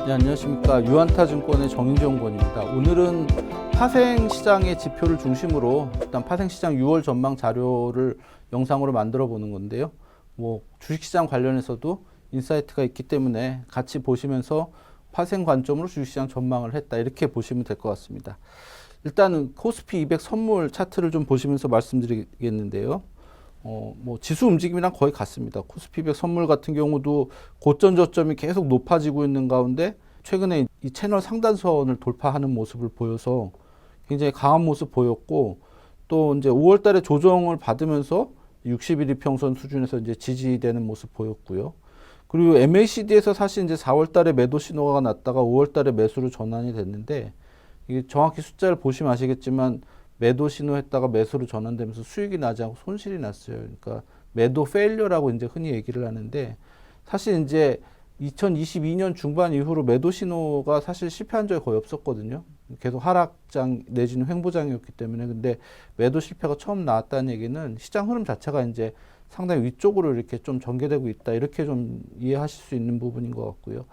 네, 안녕하십니까. 유한타증권의 정인종 권입니다. 오늘은 파생시장의 지표를 중심으로 일단 파생시장 6월 전망 자료를 영상으로 만들어 보는 건데요. 주식시장 관련해서도 인사이트가 있기 때문에 같이 보시면서 파생 관점으로 주식시장 전망을 했다. 이렇게 보시면 될 것 같습니다. 일단은 코스피 200 선물 차트를 좀 보시면서 말씀드리겠는데요. 지수 움직임이랑 거의 같습니다. 코스피 200 선물 같은 경우도 고점 저점이 계속 높아지고 있는 가운데 최근에 이 채널 상단선을 돌파하는 모습을 보여서 굉장히 강한 모습 보였고, 또 이제 5월 달에 조정을 받으면서 60일 이평선 수준에서 이제 지지되는 모습 보였고요. 그리고 MACD에서 사실 이제 4월 달에 매도 신호가 났다가 5월 달에 매수로 전환이 됐는데, 이게 정확히 숫자를 보시면 아시겠지만 매도 신호했다가 매수로 전환되면서 수익이 나지 않고 손실이 났어요. 그러니까 매도 페일러라고 이제 흔히 얘기를 하는데, 사실 이제 2022년 중반 이후로 매도 신호가 사실 실패한 적이 거의 없었거든요. 계속 하락장 내지는 횡보장이었기 때문에. 근데 매도 실패가 처음 나왔다는 얘기는 시장 흐름 자체가 이제 상당히 위쪽으로 이렇게 좀 전개되고 있다. 이렇게 좀 이해하실 수 있는 부분인 것 같고요.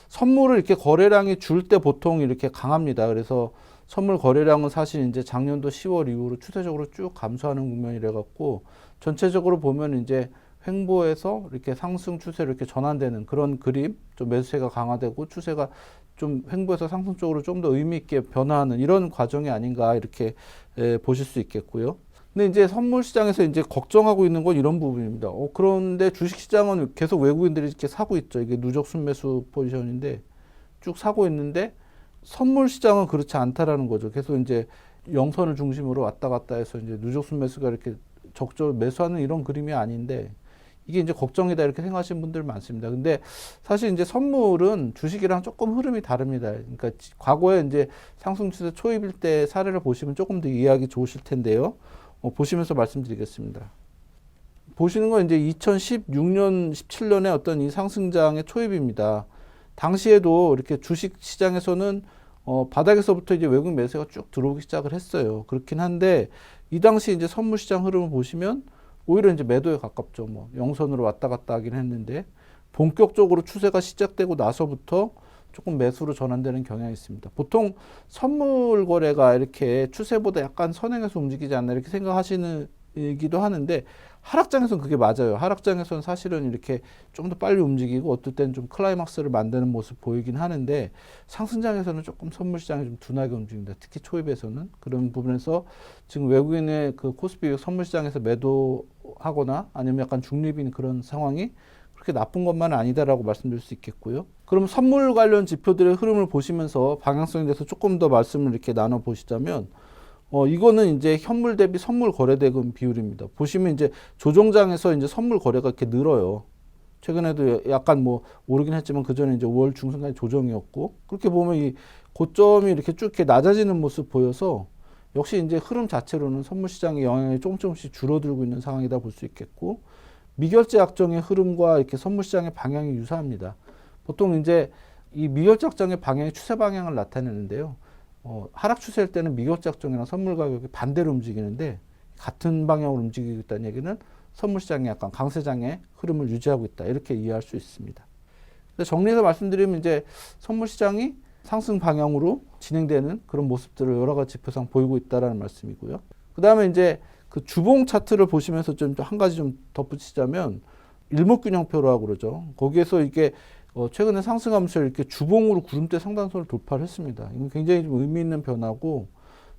선물을 이렇게 거래량이 줄 때 보통 이렇게 강합니다. 그래서 선물 거래량은 사실 이제 작년도 10월 이후로 추세적으로 쭉 감소하는 국면이라 갖고, 전체적으로 보면 이제 횡보에서 이렇게 상승 추세로 이렇게 전환되는 그런 그림, 좀 매수세가 강화되고 추세가 좀 횡보에서 상승 쪽으로 좀 더 의미 있게 변화하는 이런 과정이 아닌가 이렇게 보실 수 있겠고요. 근데 이제 선물 시장에서 이제 걱정하고 있는 건 이런 부분입니다. 그런데 주식 시장은 계속 외국인들이 이렇게 사고 있죠. 이게 누적 순매수 포지션인데 쭉 사고 있는데, 선물 시장은 그렇지 않다라는 거죠. 계속 이제 영선을 중심으로 왔다 갔다 해서 이제 누적 순매수가 이렇게 적절 매수하는 이런 그림이 아닌데, 이게 이제 걱정이다 이렇게 생각하시는 분들 많습니다. 근데 사실 이제 선물은 주식이랑 조금 흐름이 다릅니다. 그러니까 과거에 이제 상승 추세 초입일 때 사례를 보시면 조금 더 이해하기 좋으실 텐데요. 보시면서 말씀드리겠습니다. 보시는 건 이제 2016년, 17년에 어떤 이 상승장의 초입입니다. 당시에도 이렇게 주식 시장에서는 바닥에서부터 이제 외국 매수가 쭉 들어오기 시작을 했어요. 그렇긴 한데, 이 당시 이제 선물 시장 흐름을 보시면 오히려 이제 매도에 가깝죠. 영선으로 왔다 갔다 하긴 했는데, 본격적으로 추세가 시작되고 나서부터 조금 매수로 전환되는 경향이 있습니다. 보통 선물 거래가 이렇게 추세보다 약간 선행해서 움직이지 않나 이렇게 생각하시는 이기도 하는데, 하락장에서는 그게 맞아요. 하락장에서는 사실은 이렇게 좀 더 빨리 움직이고 어떨 때는 좀 클라이막스를 만드는 모습 보이긴 하는데, 상승장에서는 조금 선물 시장이 좀 둔하게 움직입니다. 특히 초입에서는. 그런 부분에서 지금 외국인의 그 코스피 선물 시장에서 매도하거나 아니면 약간 중립인 그런 상황이 그렇게 나쁜 것만은 아니다라고 말씀드릴 수 있겠고요. 그럼 선물 관련 지표들의 흐름을 보시면서 방향성에 대해서 조금 더 말씀을 이렇게 나눠 보시자면, 이거는 이제 현물 대비 선물 거래대금 비율입니다. 보시면 이제 조정장에서 이제 선물 거래가 이렇게 늘어요. 최근에도 약간 오르긴 했지만 그 전에 이제 5월 중순까지 조정이었고, 그렇게 보면 이 고점이 이렇게 쭉 이렇게 낮아지는 모습 보여서 역시 이제 흐름 자체로는 선물 시장의 영향이 조금씩 줄어들고 있는 상황이다 볼 수 있겠고, 미결제 약정의 흐름과 이렇게 선물 시장의 방향이 유사합니다. 보통 이제 이 미결제 약정의 방향이 추세 방향을 나타내는데요. 하락 추세일 때는 미결제 약정이랑 선물 가격이 반대로 움직이는데, 같은 방향으로 움직이고 있다는 얘기는 선물 시장이 약간 강세장의 흐름을 유지하고 있다. 이렇게 이해할 수 있습니다. 정리해서 말씀드리면 이제 선물 시장이 상승 방향으로 진행되는 그런 모습들을 여러 가지 지표상 보이고 있다라는 말씀이고요. 그 다음에 이제 그 주봉 차트를 보시면서 좀 한 가지 좀 덧붙이자면, 일목균형표라고 그러죠. 거기에서 이게 최근에 상승하면서 이렇게 주봉으로 구름대 상단선을 돌파를 했습니다. 이건 굉장히 좀 의미 있는 변화고,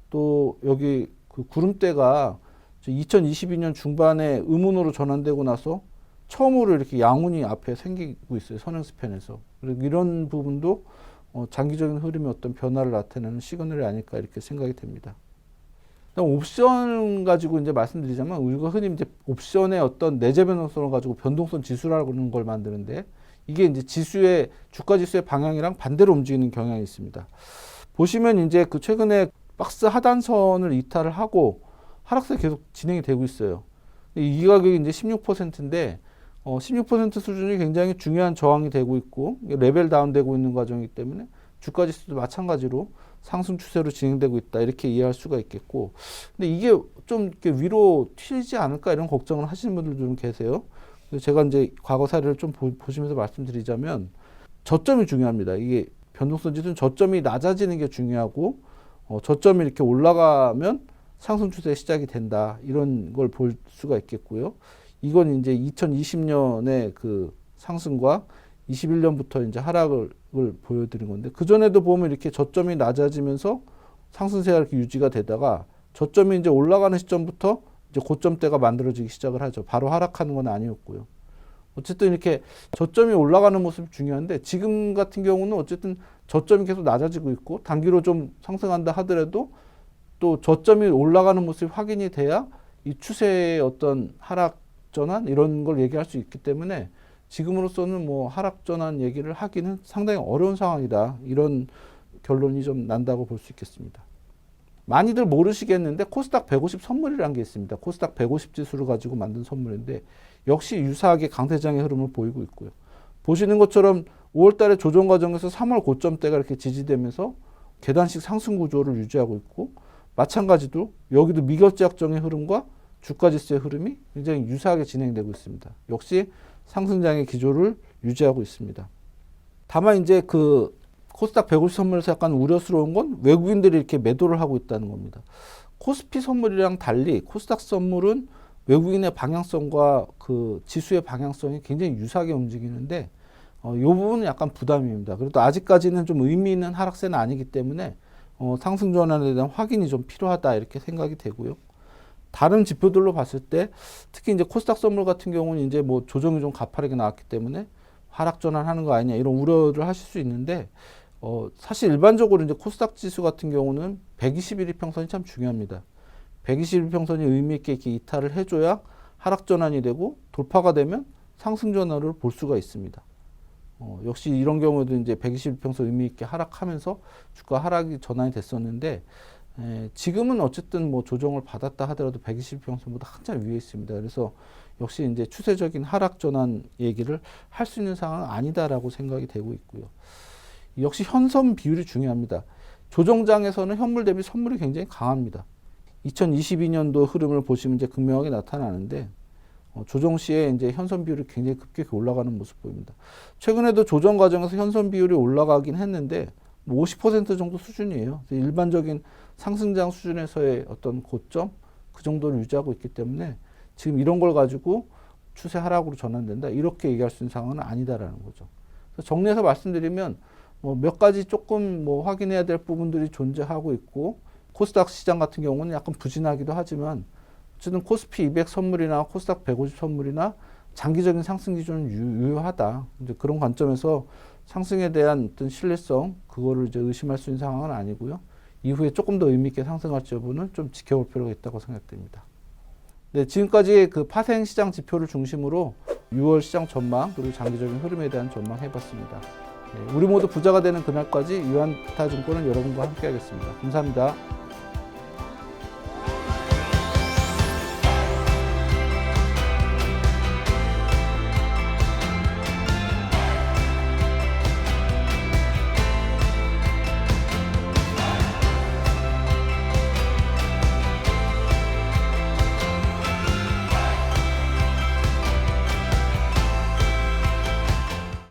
또 여기 그 구름대가 2022년 중반에 음운으로 전환되고 나서 처음으로 이렇게 양운이 앞에 생기고 있어요. 선행스팬에서. 그리고 이런 부분도 장기적인 흐름의 어떤 변화를 나타내는 시그널이 아닐까 이렇게 생각이 됩니다. 옵션 가지고 이제 말씀드리자면, 우리가 흔히 이제 옵션의 어떤 내재 변동성을 가지고 변동성 지수라고 하는 걸 만드는데, 이게 이제 주가 지수의 방향이랑 반대로 움직이는 경향이 있습니다. 보시면 이제 그 최근에 박스 하단선을 이탈을 하고 하락세 계속 진행이 되고 있어요. 이 가격이 이제 16%인데, 16% 수준이 굉장히 중요한 저항이 되고 있고, 레벨 다운되고 있는 과정이기 때문에 주가 지수도 마찬가지로 상승 추세로 진행되고 있다. 이렇게 이해할 수가 있겠고, 근데 이게 좀 이렇게 위로 튀지 않을까 이런 걱정을 하시는 분들도 좀 계세요. 그래서 제가 이제 과거 사례를 좀 보시면서 말씀드리자면, 저점이 중요합니다. 이게 변동성 지수는 저점이 낮아지는 게 중요하고 저점이 이렇게 올라가면 상승 추세 시작이 된다. 이런 걸 볼 수가 있겠고요. 이건 이제 2020년의 그 상승과 21년부터 이제 하락을 보여드린 건데, 그전에도 보면 이렇게 저점이 낮아지면서 상승세가 이렇게 유지가 되다가 저점이 이제 올라가는 시점부터 이제 고점대가 만들어지기 시작을 하죠. 바로 하락하는 건 아니었고요. 어쨌든 이렇게 저점이 올라가는 모습이 중요한데, 지금 같은 경우는 어쨌든 저점이 계속 낮아지고 있고 단기로 좀 상승한다 하더라도 또 저점이 올라가는 모습이 확인이 돼야 이 추세의 어떤 하락 전환 이런 걸 얘기할 수 있기 때문에 지금으로서는 뭐 하락 전환 얘기를 하기는 상당히 어려운 상황이다. 이런 결론이 좀 난다고 볼 수 있겠습니다. 많이들 모르시겠는데 코스닥 150 선물이라는 게 있습니다. 코스닥 150 지수를 가지고 만든 선물인데 역시 유사하게 강세장의 흐름을 보이고 있고요. 보시는 것처럼 5월 달에 조정 과정에서 3월 고점대가 이렇게 지지되면서 계단식 상승 구조를 유지하고 있고, 마찬가지로 여기도 미결제약정의 흐름과 주가지수의 흐름이 굉장히 유사하게 진행되고 있습니다. 역시 상승장의 기조를 유지하고 있습니다. 다만 이제 그 코스닥 150 선물에서 약간 우려스러운 건 외국인들이 이렇게 매도를 하고 있다는 겁니다. 코스피 선물이랑 달리 코스닥 선물은 외국인의 방향성과 그 지수의 방향성이 굉장히 유사하게 움직이는데 이 부분은 약간 부담입니다. 그래도 아직까지는 좀 의미 있는 하락세는 아니기 때문에 상승 전환에 대한 확인이 좀 필요하다 이렇게 생각이 되고요. 다른 지표들로 봤을 때 특히 이제 코스닥 선물 같은 경우는 이제 뭐 조정이 좀 가파르게 나왔기 때문에 하락 전환하는 거 아니냐 이런 우려를 하실 수 있는데 사실 일반적으로 이제 코스닥 지수 같은 경우는 120일 이평선이 참 중요합니다. 120일 이평선이 의미 있게 이렇게 이탈을 해줘야 하락 전환이 되고 돌파가 되면 상승 전환을 볼 수가 있습니다. 역시 이런 경우도 이제 120일 이평선 의미 있게 하락하면서 주가 하락이 전환이 됐었는데 지금은 어쨌든 뭐 조정을 받았다 하더라도 120평선보다 한참 위에 있습니다. 그래서 역시 이제 추세적인 하락 전환 얘기를 할 수 있는 상황은 아니다라고 생각이 되고 있고요. 역시 현선 비율이 중요합니다. 조정장에서는 현물 대비 선물이 굉장히 강합니다. 2022년도 흐름을 보시면 이제 극명하게 나타나는데 조정 시에 이제 현선 비율이 굉장히 급격히 올라가는 모습 보입니다. 최근에도 조정 과정에서 현선 비율이 올라가긴 했는데 50% 정도 수준이에요. 일반적인 상승장 수준에서의 어떤 고점 그 정도를 유지하고 있기 때문에 지금 이런 걸 가지고 추세 하락으로 전환된다 이렇게 얘기할 수 있는 상황은 아니다라는 거죠. 그래서 정리해서 말씀드리면 몇 가지 조금 확인해야 될 부분들이 존재하고 있고, 코스닥 시장 같은 경우는 약간 부진하기도 하지만 어쨌든 코스피 200 선물이나 코스닥 150 선물이나 장기적인 상승 기조는 유효하다. 이제 그런 관점에서 상승에 대한 어떤 신뢰성 그거를 이제 의심할 수 있는 상황은 아니고요. 이후에 조금 더 의미 있게 상승할지 여부는 좀 지켜볼 필요가 있다고 생각됩니다. 네, 지금까지 그 파생 시장 지표를 중심으로 6월 시장 전망 그리고 장기적인 흐름에 대한 전망 해봤습니다. 네, 우리 모두 부자가 되는 그날까지 유한타증권은 여러분과 함께 하겠습니다. 감사합니다.